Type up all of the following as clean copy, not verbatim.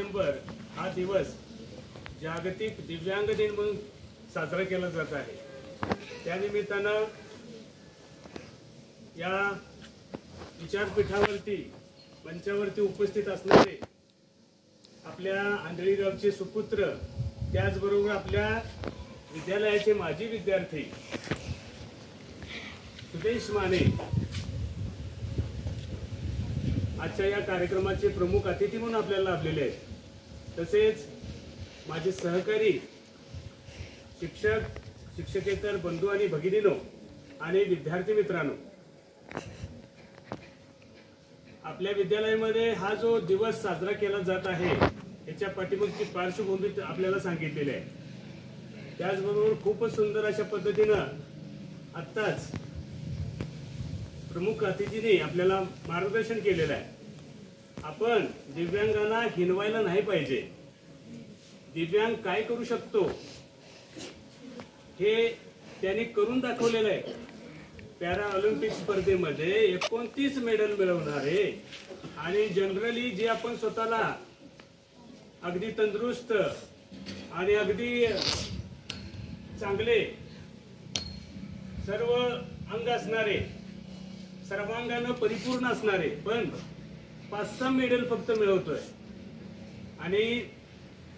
डिसेंबर हा दिवस जागतिक दिव्यांग दिन म्हणून साजरा केला जात आहे। त्यानिमित्तानं या विचारपीठावरती मंचावरती उपस्थित असणारे आपल्या आंधळी गावचे सुपुत्र, त्याचबरोबर आपल्या विद्यालयाचे माजी विद्यार्थी सुदेश माने आजच्या या कार्यक्रमाचे प्रमुख अतिथी म्हणून आपल्याला लाभलेले आहेत। तसेच माझे सहकारी शिक्षक, शिक्षकेतर बंधू आणि भगिनीनो आणि विद्यार्थी मित्रांनो, आपल्या विद्यालयामध्ये हा जो दिवस साजरा केला जात आहे याच्या पाठीमागची पार्श्वभूमी आपल्याला सांगितलेली आहे। त्याचबरोबर खूपच सुंदर अशा पद्धतीनं आत्ताच प्रमुख अतिथींनी आपल्याला मार्गदर्शन केलेलं आहे। आपण दिव्यांगांना हिणवायला नाही पाहिजे। दिव्यांग काय करू शकतो हे त्यांनी करून दाखवलेलं आहे। पॅरा ऑलिम्पिक स्पर्धेमध्ये 29 मेडल मिळवणारे आणि जनरली जे आपण स्वतःला अगदी तंदुरुस्त आणि अगदी चांगले सर्व अंग असणारे, सर्वांगानं परिपूर्ण असणारे, पण 5-6 मेडल फक्त मिळवतोय आणि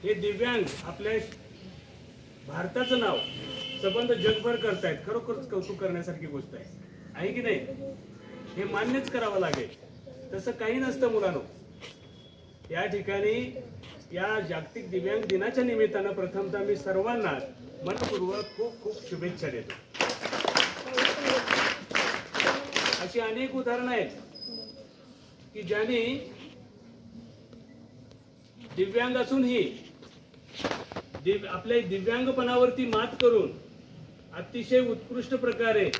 हे दिव्यांग आपल्या भारताचं नाव संबंध जगभर करतायत। खरोखरच कौतुक करण्यासारखी गोष्ट आहे की नाही? हे मान्यच करावं लागेल। तसं काही नसतं मुलांनो। या ठिकाणी या जागतिक दिव्यांग दिनाच्या निमित्तानं प्रथमतः मी सर्वांना मनपूर्वक खूप खूप शुभेच्छा देतो। अशी अनेक उदाहरणं आहेत की ज्यांनी दिव्यांग असूनही आपल्या दिव्यांगपणावरती मात करून अतिशय उत्कृष्ट प्रकारे